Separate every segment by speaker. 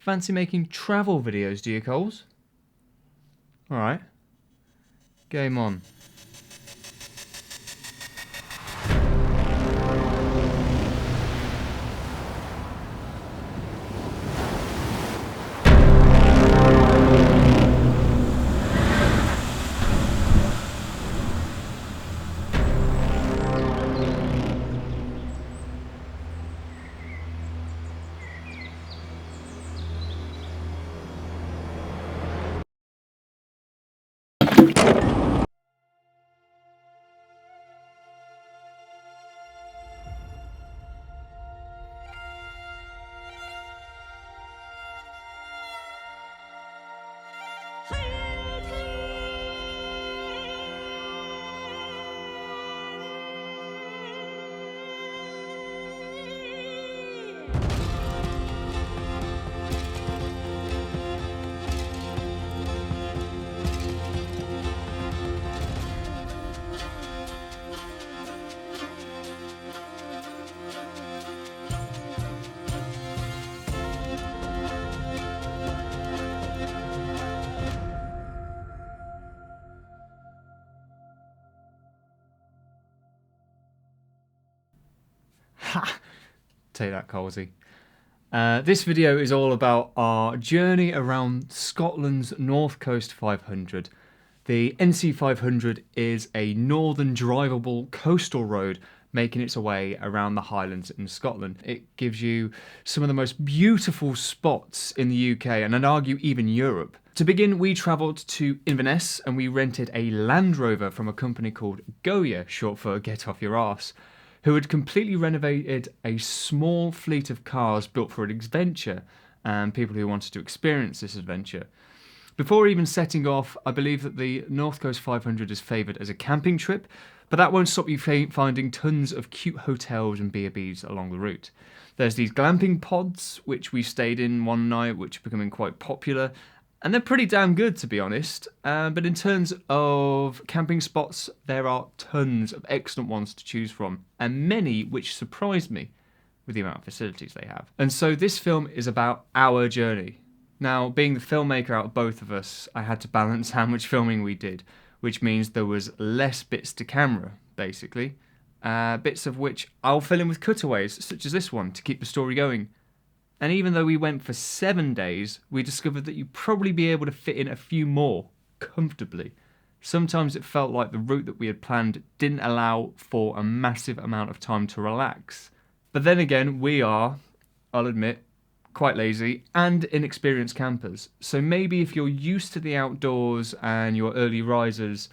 Speaker 1: Fancy making travel videos, do you, Coles? Alright. Game on. Ha! Take that, Colsey. This video is all about our journey around Scotland's North Coast 500. The NC500 is a northern drivable coastal road making its way around the Highlands in Scotland. It gives you some of the most beautiful spots in the UK and I'd argue even Europe. To begin, we travelled to Inverness and we rented a Land Rover from a company called Goya, short for Get Off Your Arse, who had completely renovated a small fleet of cars built for an adventure and people who wanted to experience this adventure. Before even setting off, I believe that the North Coast 500 is favoured as a camping trip, but that won't stop you finding tons of cute hotels and B&Bs along the route. There's these glamping pods, which we stayed in one night, which are becoming quite popular, and they're pretty damn good, to be honest. But in terms of camping spots, there are tons of excellent ones to choose from, and many which surprised me with the amount of facilities they have. And so this film is about our journey. Now, being the filmmaker out of both of us, I had to balance how much filming we did, which means there was less bits to camera, basically. Bits of which I'll fill in with cutaways, such as this one, to keep the story going. And even though we went for 7 days, we discovered that you'd probably be able to fit in a few more, comfortably. Sometimes it felt like the route that we had planned didn't allow for a massive amount of time to relax. But then again, we are, I'll admit, quite lazy and inexperienced campers. So maybe if you're used to the outdoors and you're early risers,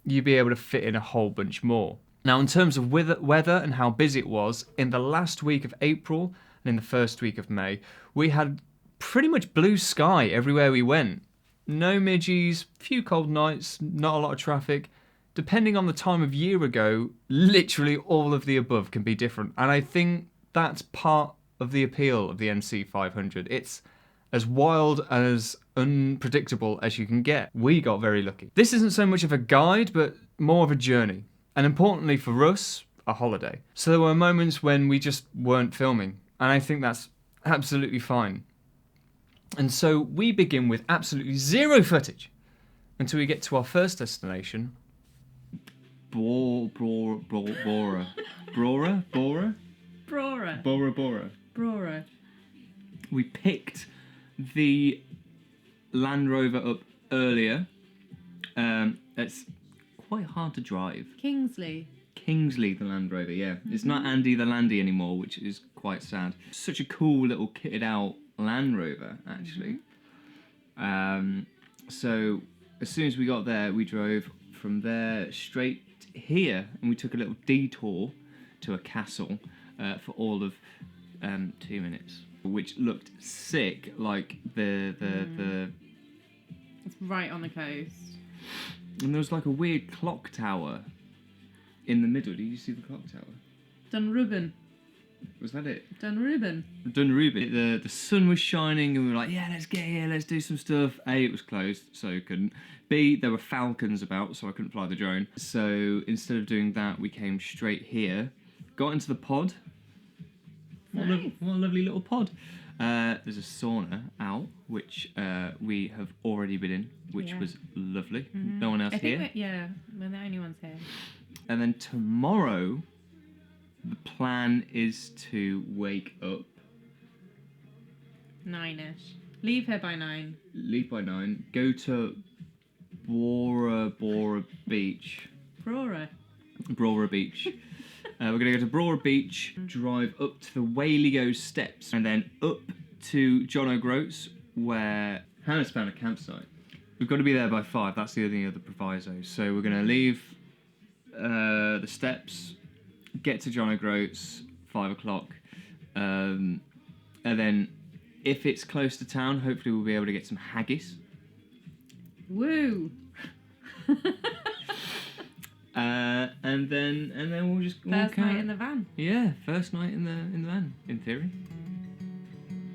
Speaker 1: you'd be able to fit in a whole bunch more. Now, in terms of weather and how busy it was, in the last week of April and in the first week of May, we had pretty much blue sky everywhere we went. No midgies, few cold nights, not a lot of traffic. Depending on the time of year ago, literally all of the above can be different. And I think that's part of the appeal of the NC500. It's as wild and as unpredictable as you can get. We got very lucky. This isn't so much of a guide, but more of a journey. And importantly for us, a holiday. So there were moments when we just weren't filming. And I think that's absolutely fine. And so we begin with absolutely zero footage until we get to our first destination. Bora. We picked the Land Rover up earlier. It's quite hard to drive.
Speaker 2: Kingsley,
Speaker 1: the Land Rover, yeah. It's not Andy the Landy anymore, which is quite sad. Such a cool little kitted out Land Rover, actually. So as soon as we got there, we drove from there straight here, and we took a little detour to a castle for all of 2 minutes, which looked sick, like the
Speaker 2: it's right on the coast.
Speaker 1: And there was like a weird clock tower in the middle. Did you see the clock tower?
Speaker 2: Dunreuben.
Speaker 1: Was that it?
Speaker 2: Dunreuben.
Speaker 1: The sun was shining and we were like, yeah, let's get here, let's do some stuff. A, it was closed, so couldn't. B, there were falcons about, so I couldn't fly the drone. So instead of doing that, we came straight here, got into the pod. What a lovely little pod. There's a sauna out, which we have already been in, which was lovely. No one else here.
Speaker 2: We're the only ones here.
Speaker 1: And then tomorrow, the plan is to wake up
Speaker 2: 9ish. Leave here by 9.
Speaker 1: Leave by 9. Go to Bora Beach. Brora Beach. We're going to go to Brora Beach, drive up to the Whaley Steps, and then up to John O'Groats, where Hannah's found a campsite. We've got to be there by 5. That's the only other proviso. So we're going to leave the steps, get to John O'Groats, 5 o'clock, and then if it's close to town, hopefully we'll be able to get some haggis.
Speaker 2: Woo!
Speaker 1: And then we'll just
Speaker 2: First night in the van.
Speaker 1: Yeah, first night in the van, in theory.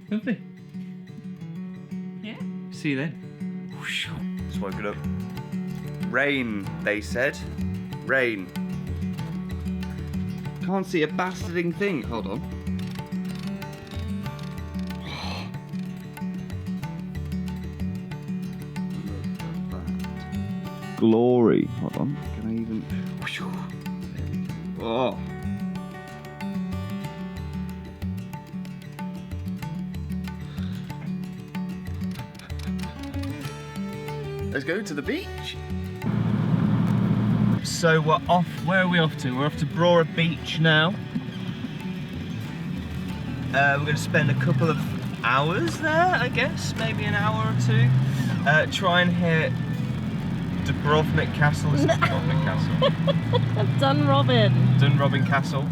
Speaker 1: Lovely.
Speaker 2: Yeah.
Speaker 1: See you then.
Speaker 3: Just woke it up. Rain, they said. Rain. Can't see a bastarding thing. Hold on. Glory. Hold on. Can I even... Oh. Let's go to the beach. So we're off. Where are we off to? We're off to Brora Beach now. We're going to spend a couple of hours there, I guess, maybe an hour or two. Try and hit Dubrovnik Castle. Is it Dubrovnik Castle? Dunrobin Castle.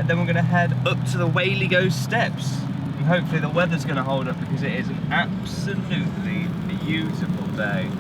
Speaker 3: Then we're going to head up to the Whaley Steps. And hopefully the weather's going to hold up because it is an absolutely beautiful day.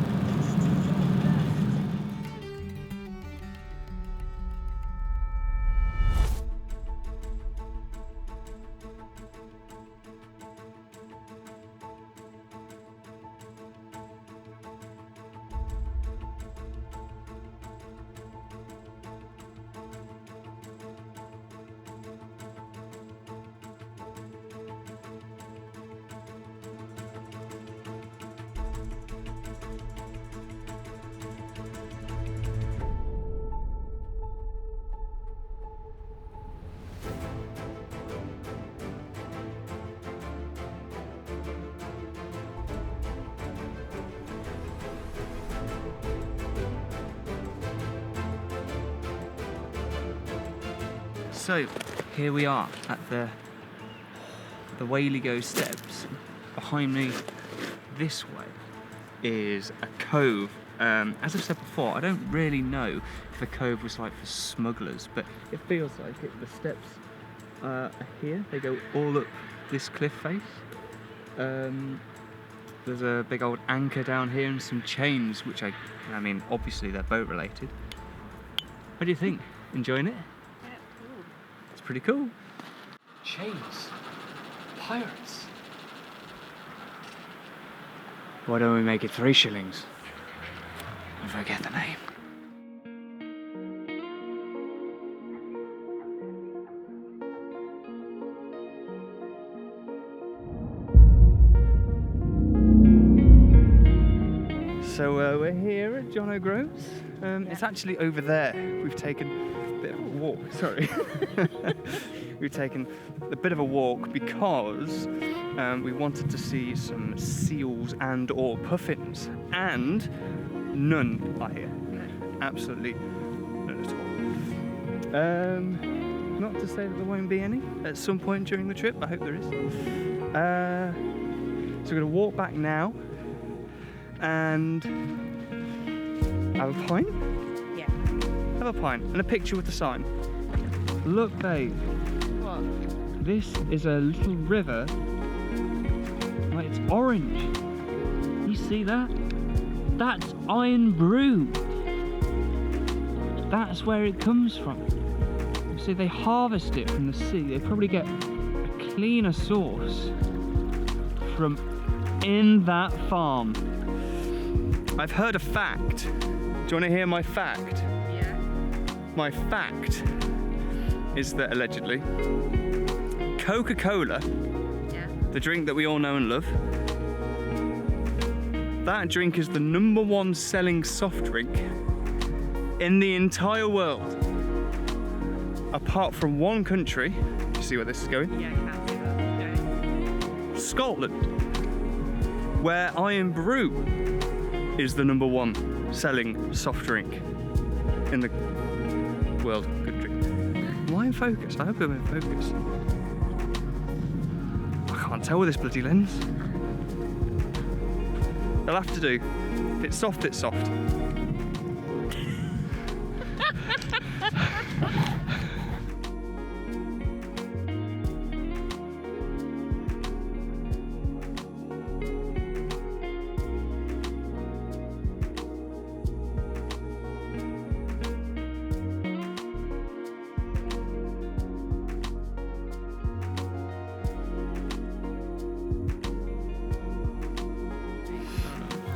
Speaker 3: So here we are at the Whaley Steps. Behind me, this way, is a cove. As I've said before, I don't really know if the cove was like for smugglers, but it feels like it. The steps are here. They go all up this cliff face. There's a big old anchor down here and some chains, which I mean, obviously they're boat related. What do you think? Enjoying it? Pretty cool. Chains. Pirates. Why don't we make it 3 shillings? I forget the name. So we're here at John O'Groats. It's actually over there. We've taken a bit of a walk, sorry. We've taken a bit of a walk because we wanted to see some seals and or puffins, and none are here. Absolutely none at all. Not to say that there won't be any at some point during the trip. I hope there is. So we're going to walk back now and have a pint?
Speaker 2: Yeah.
Speaker 3: Have a pint and a picture with the sign. Look, babe.
Speaker 2: What?
Speaker 3: This is a little river. Like, it's orange. You see that? That's iron brew. That's where it comes from. See, they harvest it from the sea. They probably get a cleaner source from in that farm. I've heard a fact. Do you want to hear my fact?
Speaker 2: Yeah.
Speaker 3: My fact is that allegedly Coca-Cola the drink that we all know and love. That drink is the #1 selling soft drink in the entire world, apart from one country. Do you see where this is going?
Speaker 2: Yeah, I can see that. Yeah.
Speaker 3: Scotland, where Iron Brew is the #1 selling soft drink in the world. Good drink. Am I in focus? I hope I'm in focus. I can't tell with this bloody lens. They'll have to do. If it's soft, it's soft.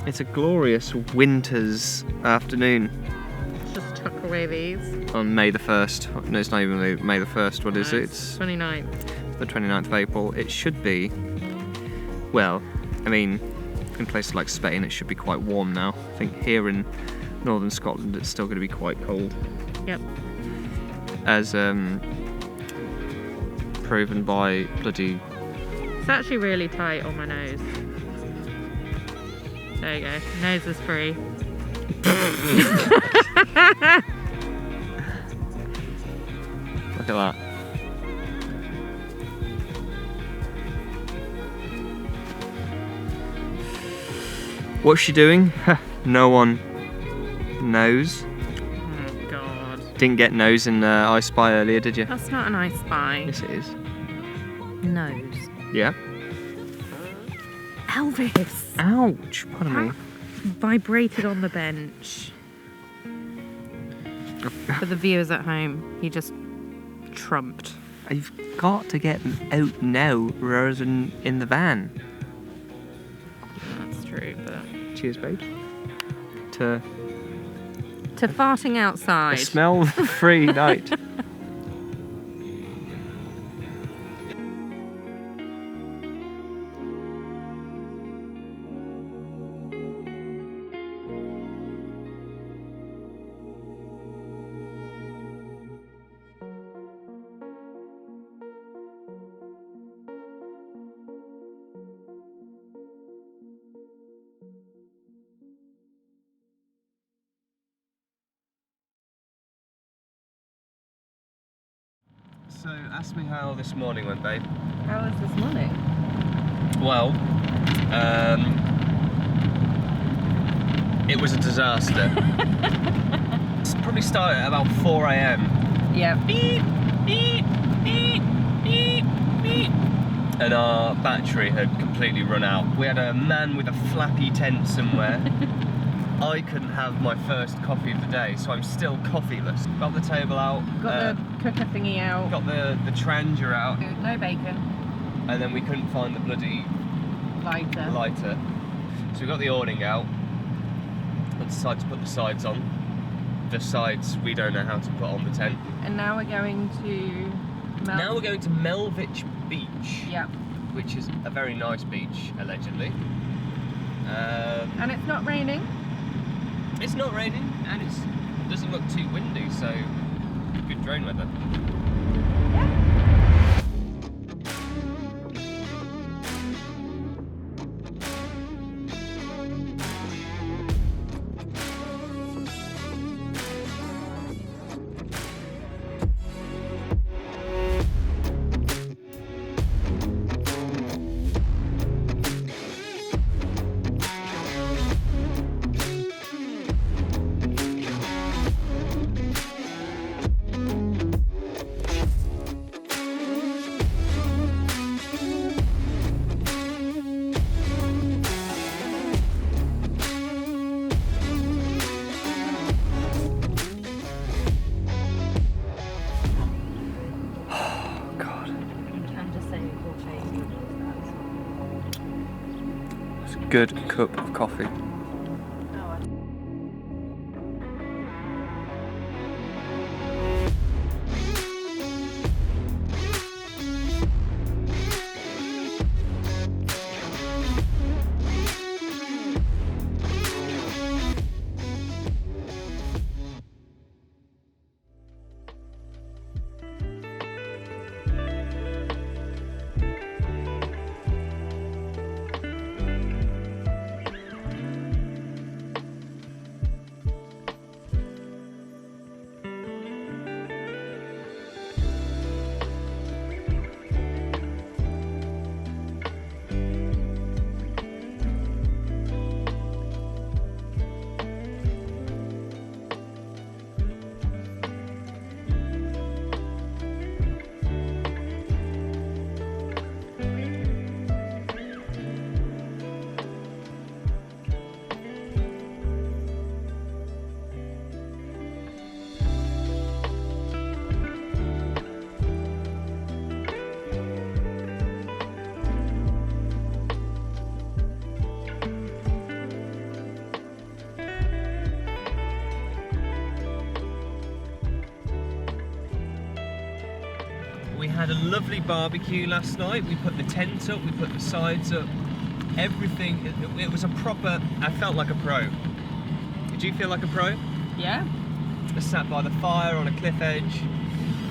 Speaker 3: It's a glorious winter's afternoon
Speaker 2: Just tuck away these.
Speaker 3: on May the 1st. No, it's not even May the 1st. What is
Speaker 2: No,
Speaker 3: it?
Speaker 2: it's 29th.
Speaker 3: The 29th of April. It should be, well, I mean, in places like Spain it should be quite warm now. I think here in northern Scotland it's still going to be quite cold.
Speaker 2: Yep.
Speaker 3: As proven by bloody...
Speaker 2: It's actually really tight on my nose. There you go. Nose is free.
Speaker 3: Look at that. What's she doing? No one knows.
Speaker 2: Oh god.
Speaker 3: Didn't get nose in I Spy earlier, did you?
Speaker 2: That's not an I Spy.
Speaker 3: Yes, it is.
Speaker 2: Nose.
Speaker 3: Yeah.
Speaker 2: Elvis.
Speaker 3: Ouch. Pardon me.
Speaker 2: Vibrated on the bench. For the viewers at home, he just trumped.
Speaker 3: You've got to get them out now rather than in the van.
Speaker 2: That's true, but...
Speaker 3: Cheers, babe. To
Speaker 2: farting
Speaker 3: a
Speaker 2: outside.
Speaker 3: smell-free night. So, ask me how this morning went, babe.
Speaker 2: How was this morning?
Speaker 3: Well, it was a disaster. It's probably started at about 4 AM.
Speaker 2: Yeah. Beep, beep, beep, beep, beep.
Speaker 3: And our battery had completely run out. We had a man with a flappy tent somewhere. I couldn't have my first coffee of the day, so I'm still coffeeless. Got the table out.
Speaker 2: Got the cooker thingy out.
Speaker 3: Got the Tranger out.
Speaker 2: No bacon.
Speaker 3: And then we couldn't find the bloody lighter. So we got the awning out and decided to put the sides on. The sides we don't know how to put on the tent.
Speaker 2: And now we're going to...
Speaker 3: Now we're going to Melvich Beach.
Speaker 2: Yeah.
Speaker 3: Which is a very nice beach, allegedly.
Speaker 2: And it's not raining.
Speaker 3: It's not raining and it doesn't look too windy, so good drone weather. Good cup of coffee.
Speaker 1: had a lovely barbecue last night. We put the tent up, we put the sides up, everything. It was a proper, I felt like a pro. Did you feel like a pro?
Speaker 2: Yeah.
Speaker 1: I sat by the fire on a cliff edge.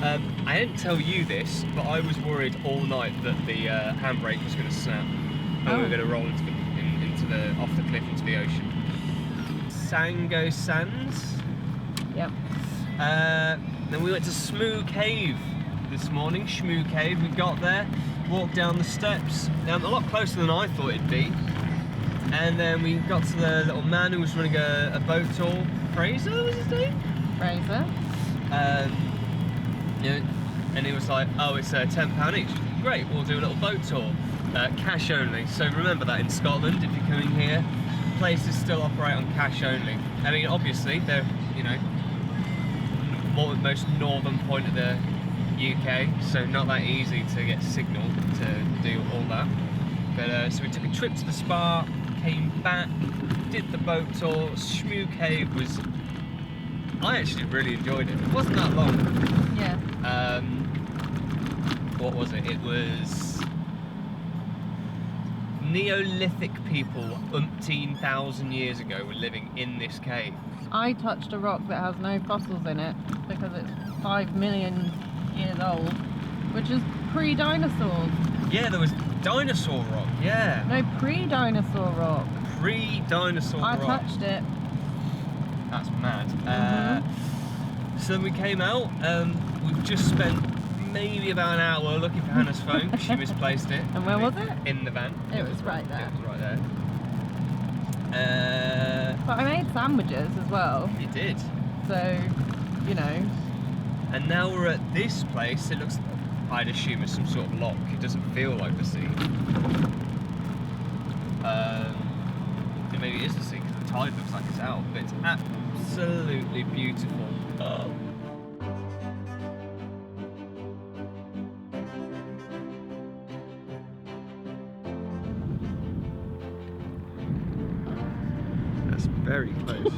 Speaker 1: I didn't tell you this, but I was worried all night that the handbrake was going to snap and we were going to roll off the cliff into the ocean. Sango Sands.
Speaker 2: Yep.
Speaker 1: Then we went to Shmoo Cave this morning. Shmoo Cave. We got there, walked down the steps. A lot closer than I thought it'd be. And then we got to the little man who was running a boat tour. Fraser was his name?
Speaker 2: Fraser.
Speaker 1: And he was like, oh, it's £10 each. Great, we'll do a little boat tour. Cash only. So remember that in Scotland, if you're coming here, places still operate on cash only. I mean, obviously, they're, most northern point of the UK, so not that easy to get signal to do all that. But so we took a trip to the spa, came back, did the boat tour. Shmoo Cave was, I actually really enjoyed it. It wasn't that long.
Speaker 2: Yeah.
Speaker 1: What was it? It was Neolithic people, umpteen thousand years ago, were living in this cave.
Speaker 2: I touched a rock that has no fossils in it because it's 5 million years old, which is pre-dinosaurs.
Speaker 1: Yeah, there was dinosaur rock. Yeah.
Speaker 2: No, pre-dinosaur rock.
Speaker 1: Pre-dinosaur rock.
Speaker 2: I touched it.
Speaker 1: That's mad. So then we came out. We've just spent maybe about an hour looking for Hannah's phone. She misplaced it.
Speaker 2: And where was it?
Speaker 1: In the van.
Speaker 2: It was right there.
Speaker 1: It was right there.
Speaker 2: But I made sandwiches as well.
Speaker 1: You did.
Speaker 2: So,
Speaker 1: And now we're at this place. It looks, I'd assume it's some sort of lock. It doesn't feel like the sea. Maybe it is the sea because the tide looks like it's out, but it's absolutely beautiful. That's very close.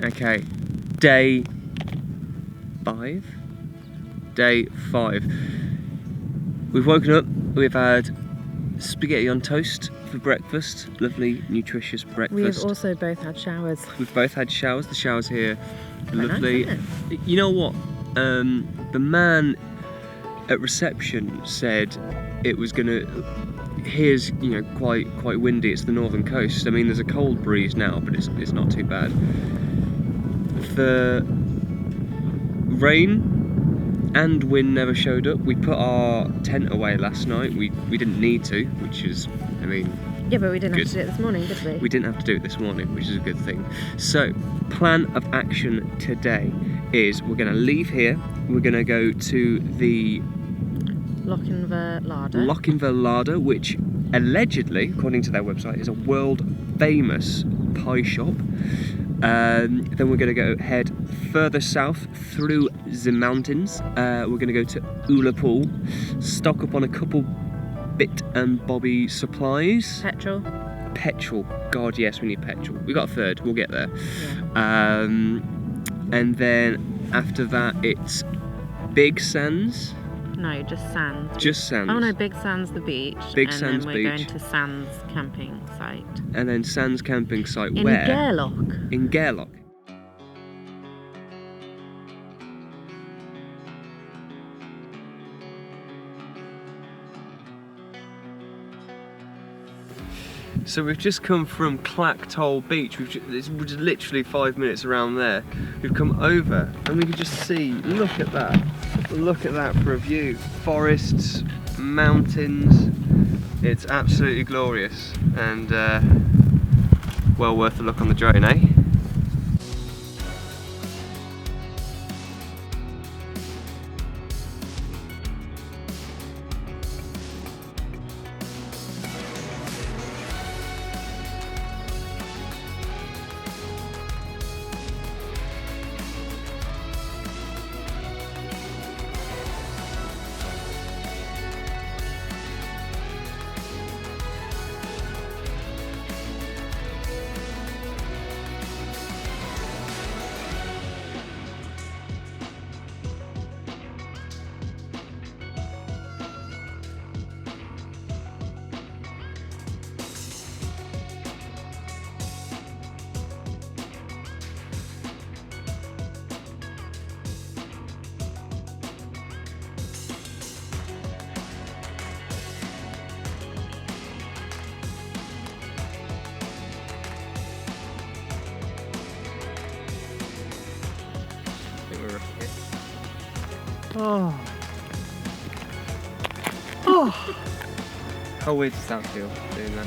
Speaker 1: Okay, day 5. Day 5. We've woken up, we've had spaghetti on toast for breakfast, lovely nutritious breakfast.
Speaker 2: We have also both had showers.
Speaker 1: We've both had showers, the showers here,
Speaker 2: Quite
Speaker 1: lovely.
Speaker 2: nice, isn't it?
Speaker 1: You know what, the man at reception said it was gonna, here's, quite windy, it's the northern coast. I mean, there's a cold breeze now, but it's not too bad. The rain and wind never showed up. We put our tent away last night. We didn't need to, which is,
Speaker 2: Yeah, but we didn't
Speaker 1: good.
Speaker 2: have to do it this morning, did we?
Speaker 1: We didn't have to do it this morning, which is a good thing. So, plan of action today is we're going to leave here. We're going to go to the
Speaker 2: Lochinver Larder.
Speaker 1: Lochinver Larder, which allegedly, according to their website, is a world famous pie shop. Then we're going to head further south through the mountains. We're going to go to Ullapool, stock up on a couple bit and bobby supplies. Petrol. God, yes, we need petrol. We got a third. We'll get there.
Speaker 2: Yeah.
Speaker 1: And then after that, it's Big Sands.
Speaker 2: No, just Sands.
Speaker 1: Just Sands.
Speaker 2: Oh no, Big Sands the beach.
Speaker 1: Big Sands
Speaker 2: Beach. And then we're going to Sands camping site.
Speaker 1: And then Sands camping site
Speaker 2: In
Speaker 1: where?
Speaker 2: Gairloch.
Speaker 1: In Gairloch.
Speaker 3: So we've just come from Clactoll Beach. It's literally 5 minutes around there. We've come over and we can just see, look at that. Look at that for a view. Forests, mountains. It's absolutely glorious and well worth a look on the drone, eh? Oh. Oh. How weird does that feel, doing that?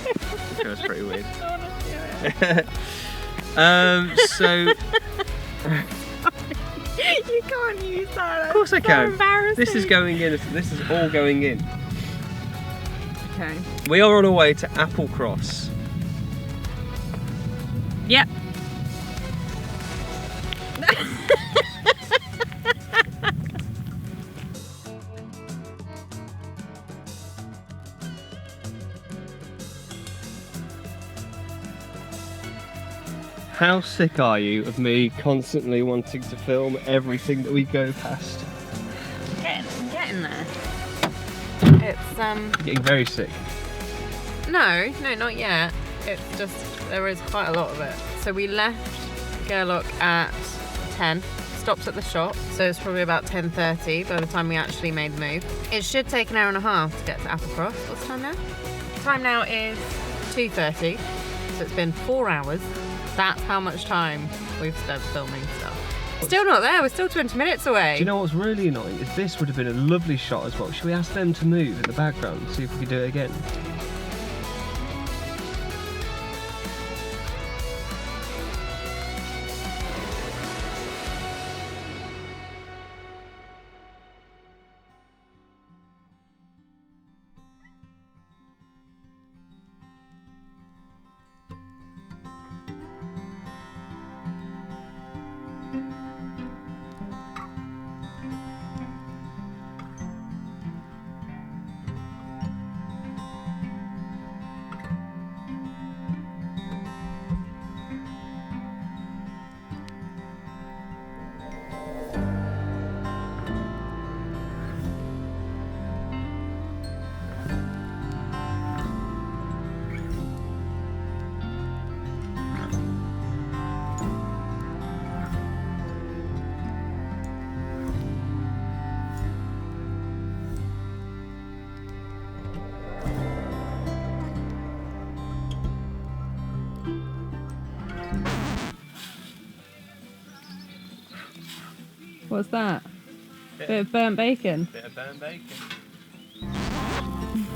Speaker 3: It feels pretty weird. So...
Speaker 2: You can't use that.
Speaker 3: Of course I can.
Speaker 2: So embarrassing.
Speaker 3: This is going in. This is all going in.
Speaker 2: Okay.
Speaker 3: We are on our way to Applecross.
Speaker 2: Yep.
Speaker 3: How sick are you of me constantly wanting to film everything that we go past?
Speaker 2: Getting there. It's
Speaker 3: Getting very sick.
Speaker 2: No, not yet. It's just there is quite a lot of it. So we left Gerlock at 10. Stopped at the shop, so it's probably about 10:30 by the time we actually made the move. It should take an hour and a half to get to Applecross. What's the time now? Time now is 2:30, so it's been 4 hours. That's how much time we've spent filming stuff. Still not there, we're still 20 minutes away.
Speaker 3: Do you know what's really annoying? Is this would have been a lovely shot as well. Should we ask them to move in the background, see if we can do it again?
Speaker 2: What's that? Bit of burnt bacon.
Speaker 3: Bit of burnt bacon.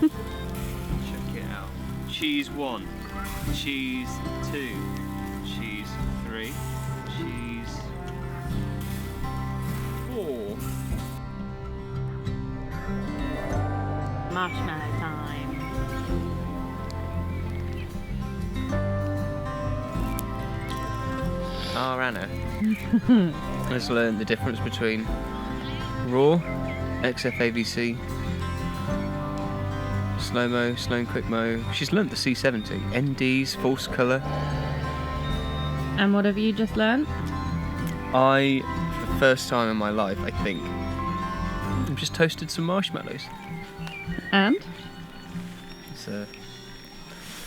Speaker 3: Check it out. Cheese 1, cheese 2, cheese 3, cheese 4.
Speaker 2: Marshmallow time.
Speaker 3: Oh, Anna. I just learned the difference between RAW, XFAVC, slow-mo, slow and quick mo. She's learnt the C70, NDs, false colour.
Speaker 2: And what have you just learnt?
Speaker 3: I, for the first time in my life, I think, I've just toasted some marshmallows.
Speaker 2: And?
Speaker 3: It's a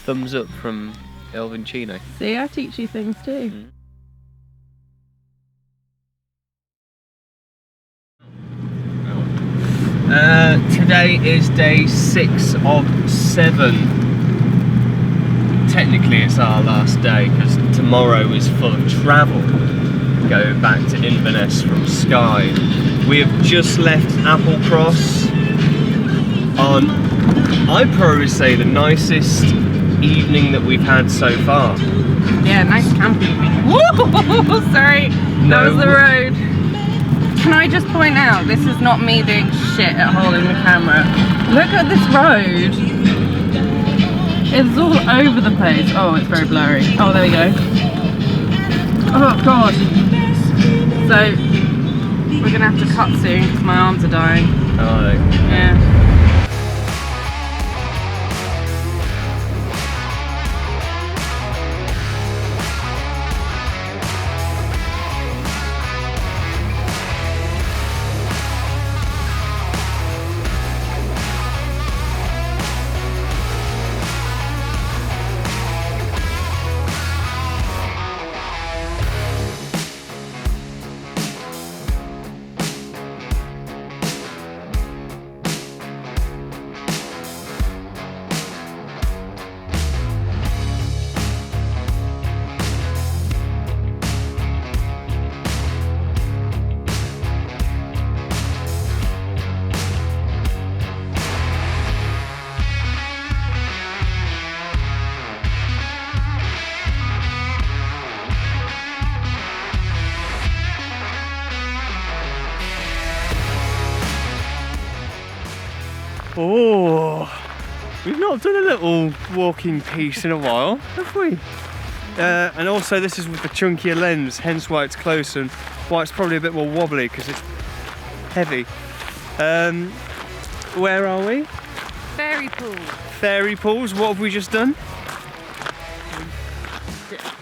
Speaker 3: thumbs up from El Vincino.
Speaker 2: See, I teach you things too.
Speaker 3: Mm.
Speaker 1: Today is day 6 of 7. technically it's our last day because tomorrow is full of travel. Going back to Inverness from Skye. We have just left Applecross on, I'd probably say, the nicest evening that we've had so far.
Speaker 2: Yeah, nice camping. Whoa, sorry, that was the road. Can I just point out, this is not me doing shit at holding the camera. Look at this road. It's all over the place. Oh, it's very blurry. Oh, there we go. Oh god. So, we're gonna have to cut soon because my arms are dying.
Speaker 1: Oh,
Speaker 2: Yeah.
Speaker 3: Oh, we've not done a little walking piece in a while, have we? And also this is with the chunkier lens, hence why it's close and why it's probably a bit more wobbly because it's heavy. Where are we?
Speaker 2: Fairy pool.
Speaker 3: Fairy pools, what have we just done?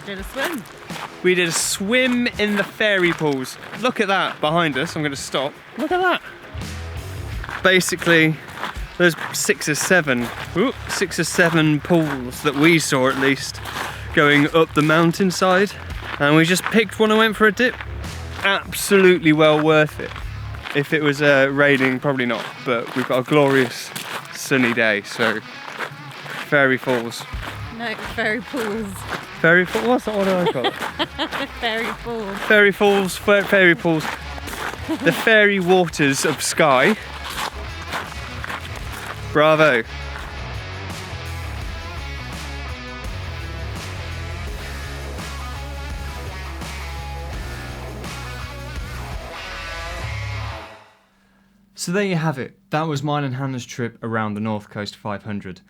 Speaker 2: Did a swim.
Speaker 3: We did a swim in the fairy pools. Look at that behind us, I'm going to stop. Look at that. Basically, there's 6 or 7 pools that we saw at least going up the mountainside, and we just picked one and went for a dip. Absolutely well worth it. If it was raining, probably not, but we've got a glorious sunny day, so fairy falls.
Speaker 2: No, fairy pools.
Speaker 3: Fairy falls? What's that? What do I call it?
Speaker 2: Fairy falls.
Speaker 3: Fairy falls, fairy pools. The fairy waters of Skye. Bravo.
Speaker 1: So there you have it. That was mine and Hannah's trip around the North Coast 500.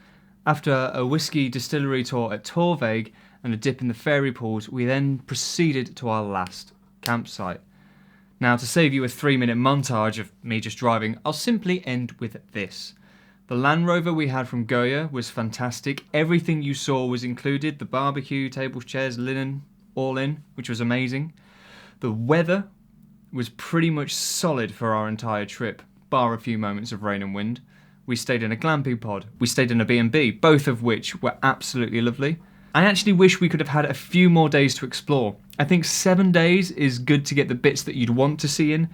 Speaker 1: After a whiskey distillery tour at Torvig and a dip in the fairy pools, we then proceeded to our last campsite. Now, to save you a 3-minute montage of me just driving, I'll simply end with this. The Land Rover we had from Goya was fantastic. Everything you saw was included. The barbecue, tables, chairs, linen, all in, which was amazing. The weather was pretty much solid for our entire trip, bar a few moments of rain and wind. We stayed in a glamping pod. We stayed in a B&B, both of which were absolutely lovely. I actually wish we could have had a few more days to explore. I think 7 days is good to get the bits that you'd want to see in,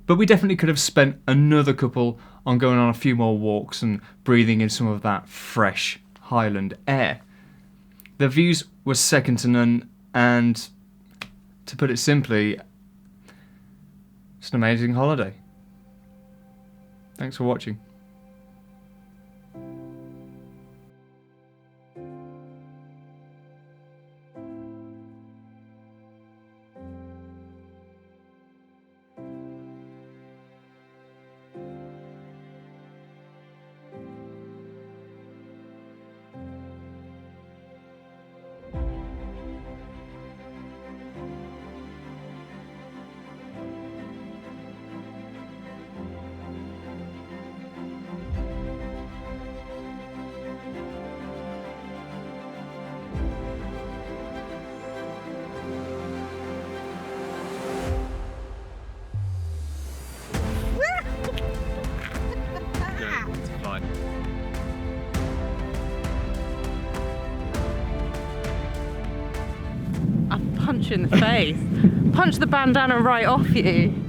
Speaker 1: but we definitely could have spent another couple on going on a few more walks and breathing in some of that fresh Highland air. The views were second to none, and to put it simply, it's an amazing holiday. Thanks for watching.
Speaker 2: I'll punch you in the face. Punch the bandana right off you.